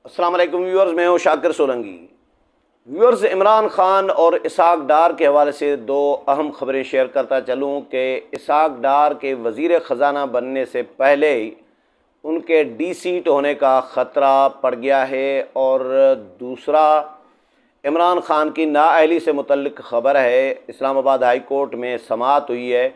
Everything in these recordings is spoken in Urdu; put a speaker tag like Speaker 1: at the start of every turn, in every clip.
Speaker 1: السلام علیکم ویورز، میں ہوں شاکر سولنگی۔ ویورز، عمران خان اور اسحاق ڈار کے حوالے سے دو اہم خبریں شیئر کرتا چلوں کہ اسحاق ڈار کے وزیر خزانہ بننے سے پہلے ان کے ڈی سیٹ ہونے کا خطرہ پڑ گیا ہے، اور دوسرا عمران خان کی نااہلی سے متعلق خبر ہے۔ اسلام آباد ہائی کورٹ میں سماعت ہوئی ہے،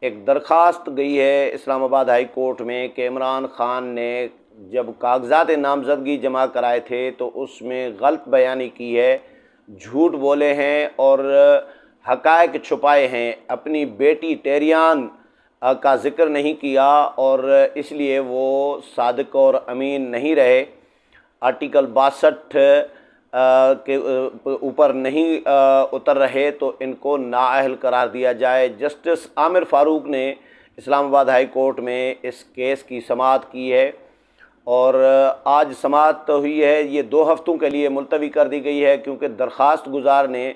Speaker 1: ایک درخواست گئی ہے اسلام آباد ہائی کورٹ میں کہ عمران خان نے جب کاغذات نامزدگی جمع کرائے تھے تو اس میں غلط بیانی کی ہے، جھوٹ بولے ہیں اور حقائق چھپائے ہیں، اپنی بیٹی ٹیریان کا ذکر نہیں کیا، اور اس لیے وہ صادق اور امین نہیں رہے، آرٹیکل 62 کے اوپر نہیں اتر رہے، تو ان کو نااہل قرار دیا جائے۔ جسٹس عامر فاروق نے اسلام آباد ہائی کورٹ میں اس کیس کی سماعت کی ہے، اور آج سماعت ہوئی ہے۔ یہ 2 ہفتوں کے لیے ملتوی کر دی گئی ہے، کیونکہ درخواست گزار نے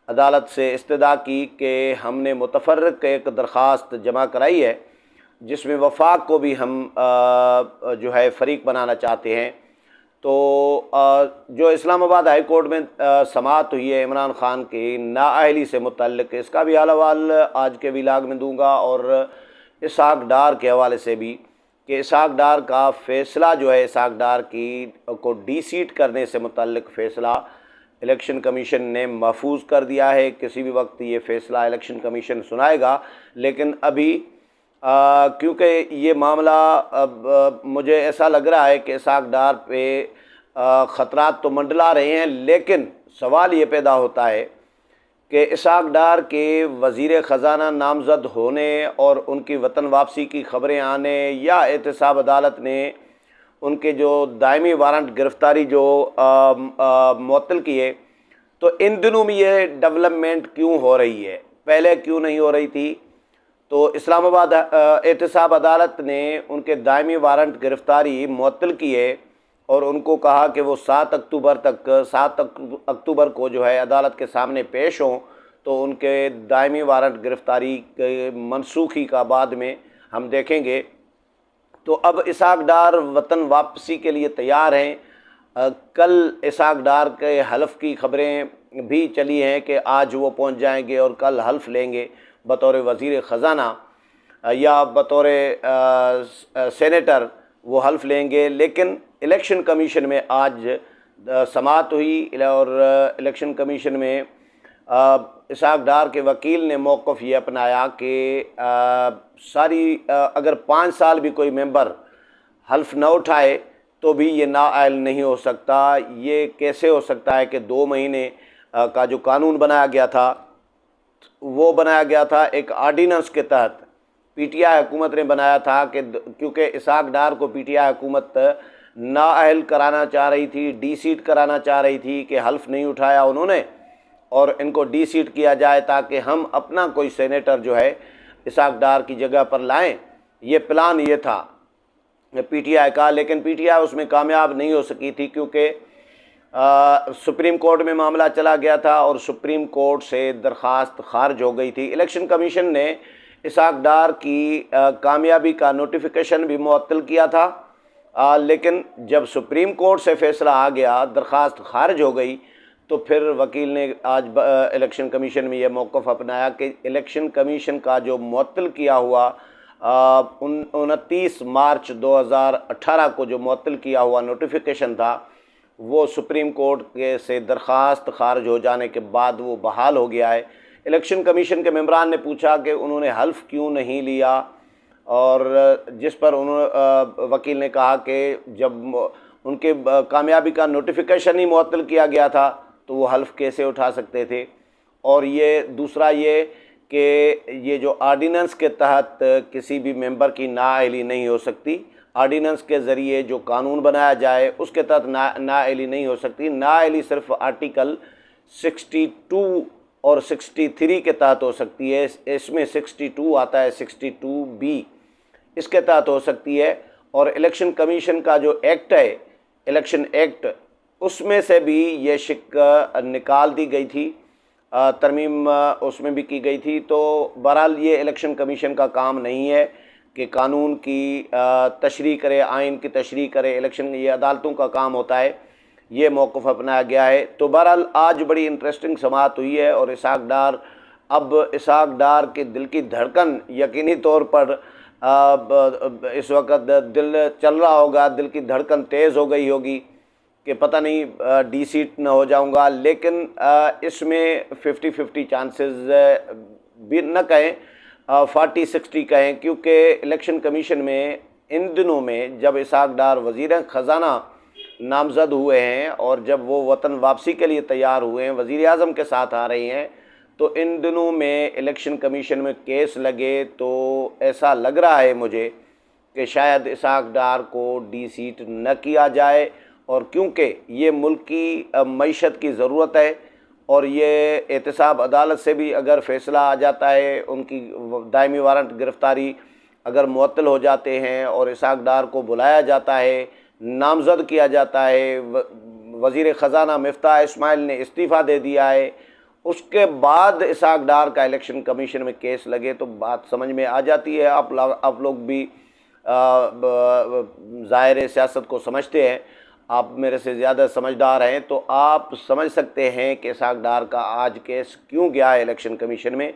Speaker 1: عدالت سے استدعا کی کہ ہم نے متفرق ایک درخواست جمع کرائی ہے جس میں وفاق کو بھی ہم جو ہے فریق بنانا چاہتے ہیں۔ تو جو اسلام آباد ہائی کورٹ میں سماعت ہوئی ہے عمران خان کی نااہلی سے متعلق، اس کا بھی حال احوال آج کے ویلاگ میں دوں گا، اور اسحاق ڈار کے حوالے سے بھی کہ اسحاق ڈار کا فیصلہ جو ہے، اسحاق ڈار کو ڈی سیٹ کرنے سے متعلق فیصلہ الیکشن کمیشن نے محفوظ کر دیا ہے۔ کسی بھی وقت یہ فیصلہ الیکشن کمیشن سنائے گا، لیکن ابھی کیونکہ یہ معاملہ مجھے ایسا لگ رہا ہے کہ اسحاق ڈار پہ خطرات تو منڈلا رہے ہیں، لیکن سوال یہ پیدا ہوتا ہے کہ اسحاق ڈار کے وزیر خزانہ نامزد ہونے اور ان کی وطن واپسی کی خبریں آنے، یا احتساب عدالت نے ان کے جو دائمی وارنٹ گرفتاری جو معطل کیے، تو ان دنوں میں یہ ڈیولپمنٹ کیوں ہو رہی ہے، پہلے کیوں نہیں ہو رہی تھی؟ تو اسلام آباد احتساب عدالت نے ان کے دائمی وارنٹ گرفتاری معطل کیے، اور ان کو کہا کہ وہ 7 اکتوبر کو جو ہے عدالت کے سامنے پیش ہوں، تو ان کے دائمی وارنٹ گرفتاری کے منسوخی کا بعد میں ہم دیکھیں گے۔ تو اب اسحاق ڈار وطن واپسی کے لیے تیار ہیں۔ کل اسحاق ڈار کے حلف کی خبریں بھی چلی ہیں کہ آج وہ پہنچ جائیں گے اور کل حلف لیں گے بطور وزیر خزانہ، یا بطور سینیٹر وہ حلف لیں گے، لیکن الیکشن کمیشن میں آج سماعت ہوئی، اور الیکشن کمیشن میں اسحاق ڈار کے وکیل نے موقف یہ اپنایا کہ اگر 5 سال بھی کوئی ممبر حلف نہ اٹھائے تو بھی یہ نااہل نہیں ہو سکتا۔ یہ کیسے ہو سکتا ہے کہ 2 مہینے کا جو قانون بنایا گیا تھا، وہ بنایا گیا تھا ایک آرڈیننس کے تحت، پی ٹی آئی حکومت نے بنایا تھا، کہ کیونکہ اسحاق ڈار کو پی ٹی آئی حکومت نااہل کرانا چاہ رہی تھی، ڈی سیٹ کرانا چاہ رہی تھی، کہ حلف نہیں اٹھایا انہوں نے اور ان کو ڈی سیٹ کیا جائے تاکہ ہم اپنا کوئی سینیٹر جو ہے اسحاق ڈار کی جگہ پر لائیں۔ یہ پلان یہ تھا پی ٹی آئی کا، لیکن پی ٹی آئی اس میں کامیاب نہیں ہو سکی تھی، کیونکہ سپریم کورٹ میں معاملہ چلا گیا تھا اور سپریم کورٹ سے درخواست خارج ہو گئی تھی۔ الیکشن کمیشن نے اسحاق ڈار کی کامیابی کا نوٹیفیکیشن بھی معطل کیا تھا، لیکن جب سپریم کورٹ سے فیصلہ آ گیا، درخواست خارج ہو گئی، تو پھر وکیل نے آج الیکشن کمیشن میں یہ موقف اپنایا کہ الیکشن کمیشن کا جو معطل کیا ہوا 29 مارچ 2018 کو جو معطل کیا ہوا نوٹیفیکیشن تھا، وہ سپریم کورٹ سے درخواست خارج ہو جانے کے بعد وہ بحال ہو گیا ہے۔ الیکشن کمیشن کے ممبران نے پوچھا کہ انہوں نے حلف کیوں نہیں لیا، اور جس پر وکیل نے کہا کہ جب ان کے کامیابی کا نوٹیفیکیشن ہی معطل کیا گیا تھا تو وہ حلف کیسے اٹھا سکتے تھے۔ اور یہ دوسرا یہ کہ یہ جو آرڈیننس کے تحت کسی بھی ممبر کی نااہلی نہیں ہو سکتی، آرڈیننس کے ذریعے جو قانون بنایا جائے اس کے تحت نااہلی نہیں ہو سکتی۔ نااہلی صرف آرٹیکل 62 اور 63 کے تحت ہو سکتی ہے، اس میں 62 آتا ہے، 62B اس کے تحت ہو سکتی ہے، اور الیکشن کمیشن کا جو ایکٹ ہے، الیکشن ایکٹ، اس میں سے بھی یہ شک نکال دی گئی تھی، ترمیم اس میں بھی کی گئی تھی۔ تو بہرحال یہ الیکشن کمیشن کا کام نہیں ہے کہ قانون کی تشریح کرے، آئین کی تشریح کرے، یہ عدالتوں کا کام ہوتا ہے۔ یہ موقف اپنایا گیا ہے۔ تو بہرحال آج بڑی انٹرسٹنگ سماعت ہوئی ہے، اور اسحاق ڈار، اب اسحاق ڈار کے دل کی دھڑکن یقینی طور پر اس وقت دل چل رہا ہوگا، دل کی دھڑکن تیز ہو گئی ہوگی کہ پتہ نہیں ڈی سیٹ نہ ہو جاؤں گا، لیکن اس میں 50-50 چانسز بھی نہ کہیں، 40-60 کہیں، کیونکہ الیکشن کمیشن میں ان دنوں میں جب اسحاق ڈار وزیر خزانہ نامزد ہوئے ہیں اور جب وہ وطن واپسی کے لیے تیار ہوئے ہیں، وزیر اعظم کے ساتھ آ رہی ہیں، تو ان دنوں میں الیکشن کمیشن میں کیس لگے تو ایسا لگ رہا ہے مجھے کہ شاید اسحاق ڈار کو ڈی سیٹ نہ کیا جائے، اور کیونکہ یہ ملک کی معیشت کی ضرورت ہے، اور یہ احتساب عدالت سے بھی اگر فیصلہ آ جاتا ہے، ان کی دائمی وارنٹ گرفتاری اگر معطل ہو جاتے ہیں اور اسحاق ڈار کو بلایا جاتا ہے، نامزد کیا جاتا ہے، وزیر خزانہ مفتاح اسماعیل نے استعفیٰ دے دیا ہے، اس کے بعد اسحاق ڈار کا الیکشن کمیشن میں کیس لگے تو بات سمجھ میں آ جاتی ہے۔ آپ لوگ بھی ظاہر سیاست کو سمجھتے ہیں، آپ میرے سے زیادہ سمجھدار ہیں، تو آپ سمجھ سکتے ہیں کہ اسحاق ڈار کا آج کیس کیوں گیا ہے الیکشن کمیشن میں۔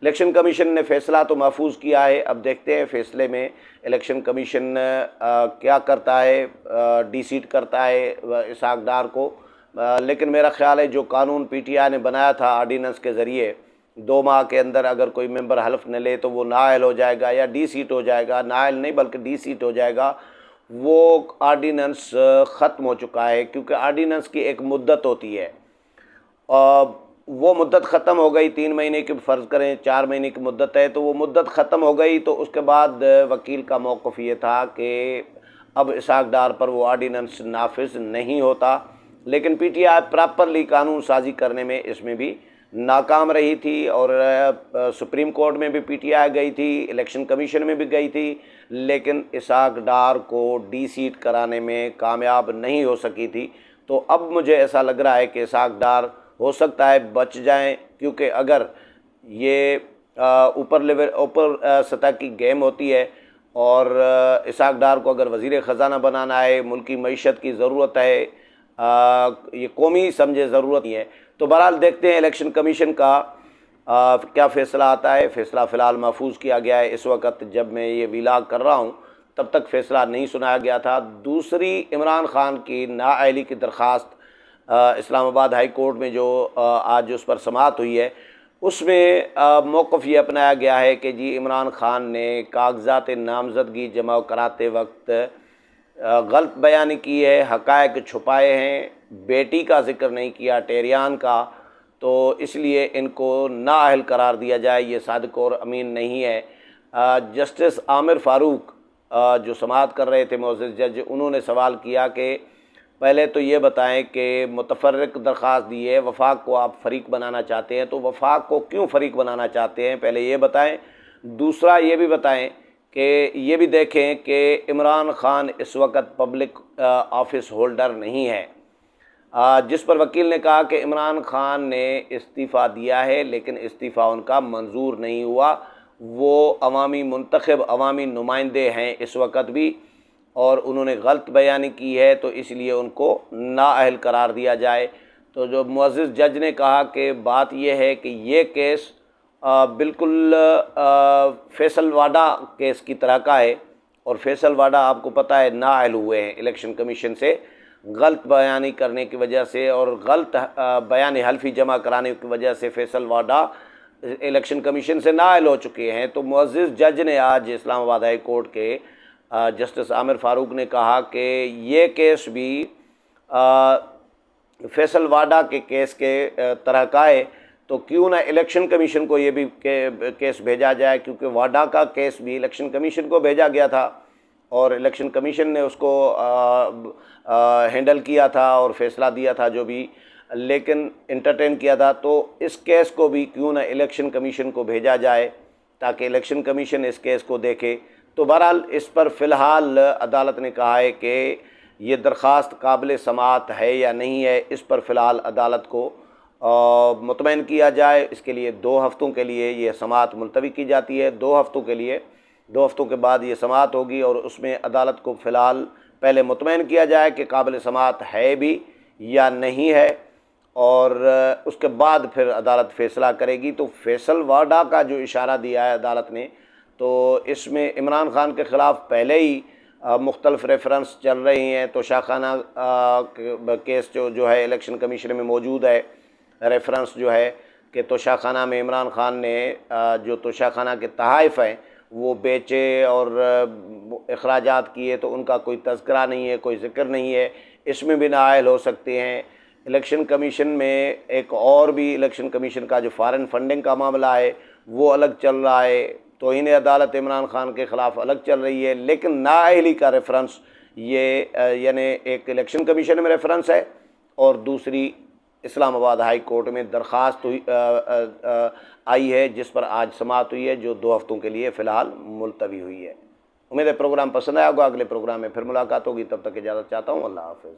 Speaker 1: الیکشن کمیشن نے فیصلہ تو محفوظ کیا ہے، اب دیکھتے ہیں فیصلے میں الیکشن کمیشن کیا کرتا ہے، ڈی سیٹ کرتا ہے اسحاق ڈار کو، لیکن میرا خیال ہے جو قانون پی ٹی آئی نے بنایا تھا آرڈیننس کے ذریعے، 2 ماہ کے اندر اگر کوئی ممبر حلف نہ لے تو وہ نااہل ہو جائے گا یا ڈی سیٹ ہو جائے گا، نااہل نہیں بلکہ ڈی سیٹ ہو جائے گا، وہ آرڈیننس ختم ہو چکا ہے، کیونکہ آرڈیننس کی ایک مدت ہوتی ہے، وہ مدت ختم ہو گئی، 3 مہینے کی فرض کریں 4 مہینے کی مدت ہے، تو وہ مدت ختم ہو گئی، تو اس کے بعد وکیل کا موقف یہ تھا کہ اب اسحاق ڈار پر وہ آرڈیننس نافذ نہیں ہوتا، لیکن پی ٹی آئی پراپرلی قانون سازی کرنے میں اس میں بھی ناکام رہی تھی، اور سپریم کورٹ میں بھی پی ٹی آئی گئی تھی، الیکشن کمیشن میں بھی گئی تھی، لیکن اسحاق ڈار کو ڈی سیٹ کرانے میں کامیاب نہیں ہو سکی تھی۔ تو اب مجھے ایسا لگ رہا ہے کہ اسحاق ڈار ہو سکتا ہے بچ جائیں، کیونکہ اگر یہ اوپر سطح کی گیم ہوتی ہے، اور اسحاق ڈار کو اگر وزیر خزانہ بنانا ہے، ملکی معیشت کی ضرورت ہے، یہ قومی سمجھے ضرورت ہی ہے، تو بہرحال دیکھتے ہیں الیکشن کمیشن کا کیا فیصلہ آتا ہے۔ فیصلہ فی الحال محفوظ کیا گیا ہے، اس وقت جب میں یہ ویلاگ کر رہا ہوں تب تک فیصلہ نہیں سنایا گیا تھا۔ دوسری، عمران خان کی نااہلی کی درخواست اسلام آباد ہائی کورٹ میں جو آج اس پر سماعت ہوئی ہے، اس میں موقف یہ اپنایا گیا ہے کہ جی عمران خان نے کاغذات نامزدگی جمع کراتے وقت غلط بیانی کی ہے، حقائق چھپائے ہیں، بیٹی کا ذکر نہیں کیا ٹیریان کا، تو اس لیے ان کو نااہل قرار دیا جائے، یہ صادق اور امین نہیں ہے۔ جسٹس عامر فاروق جو سماعت کر رہے تھے معزز جج، انہوں نے سوال کیا کہ پہلے تو یہ بتائیں کہ متفرق درخواست دی ہے، وفاق کو آپ فریق بنانا چاہتے ہیں، تو وفاق کو کیوں فریق بنانا چاہتے ہیں، پہلے یہ بتائیں۔ دوسرا یہ بھی بتائیں کہ یہ بھی دیکھیں کہ عمران خان اس وقت پبلک آفس ہولڈر نہیں ہے، جس پر وکیل نے کہا کہ عمران خان نے استعفیٰ دیا ہے، لیکن استعفیٰ ان کا منظور نہیں ہوا، وہ عوامی منتخب عوامی نمائندے ہیں اس وقت بھی، اور انہوں نے غلط بیانی کی ہے، تو اس لیے ان کو نااہل قرار دیا جائے۔ تو جو معزز جج نے کہا کہ بات یہ ہے کہ یہ کیس بالکل فیصل واڈا کیس کی طرح کا ہے، اور فیصل واڈا آپ کو پتہ ہے نااہل ہوئے ہیں الیکشن کمیشن سے غلط بیانی کرنے کی وجہ سے، اور غلط بیان حلفی جمع کرانے کی وجہ سے فیصل واڈا الیکشن کمیشن سے نااہل ہو چکے ہیں۔ تو معزز جج نے آج اسلام آباد ہائی کورٹ کے جسٹس عامر فاروق نے کہا کہ یہ کیس بھی فیصل واڈا کے کیس کے طرح کا ہے، تو کیوں نہ الیکشن کمیشن کو یہ بھی کیس بھیجا جائے، کیونکہ واڈا کا کیس بھی الیکشن کمیشن کو بھیجا گیا تھا، اور الیکشن کمیشن نے اس کو ہینڈل کیا تھا اور فیصلہ دیا تھا جو بھی، لیکن انٹرٹین کیا تھا، تو اس کیس کو بھی کیوں نہ الیکشن کمیشن کو بھیجا جائے تاکہ الیکشن کمیشن اس کیس کو دیکھے۔ تو بہرحال اس پر فی الحال عدالت نے کہا ہے کہ یہ درخواست قابل سماعت ہے یا نہیں ہے، اس پر فی الحال عدالت کو مطمئن کیا جائے۔ اس کے لیے 2 ہفتوں کے لیے یہ سماعت ملتوی کی جاتی ہے، 2 ہفتوں کے لیے، 2 ہفتوں کے بعد یہ سماعت ہوگی، اور اس میں عدالت کو فی الحال پہلے مطمئن کیا جائے کہ قابل سماعت ہے بھی یا نہیں ہے، اور اس کے بعد پھر عدالت فیصلہ کرے گی۔ تو فیصل واڈا کا جو اشارہ دیا ہے عدالت نے، تو اس میں عمران خان کے خلاف پہلے ہی مختلف ریفرنس چل رہی ہیں۔ توشاخانہ کیس جو ہے الیکشن کمیشن میں موجود ہے، ریفرنس جو ہے کہ توشاخانہ میں عمران خان نے جو توشاخانہ کے تحائف ہیں وہ بیچے اور اخراجات کیے، تو ان کا کوئی تذکرہ نہیں ہے، کوئی ذکر نہیں ہے، اس میں بھی نااہل ہو سکتے ہیں۔ الیکشن کمیشن میں ایک اور بھی الیکشن کمیشن کا جو فارن فنڈنگ کا معاملہ ہے وہ الگ چل رہا ہے، توہین عدالت عمران خان کے خلاف الگ چل رہی ہے، لیکن نااہلی کا ریفرنس یہ یعنی ایک الیکشن کمیشن میں ریفرنس ہے اور دوسری اسلام آباد ہائی کورٹ میں درخواست آئی ہے جس پر آج سماعت ہوئی ہے، جو 2 ہفتوں کے لیے فی الحال ملتوی ہوئی ہے۔ امید ہے پروگرام پسند آیا ہوگا، اگلے پروگرام میں پھر ملاقات ہوگی، تب تک اجازت چاہتا ہوں، اللہ حافظ۔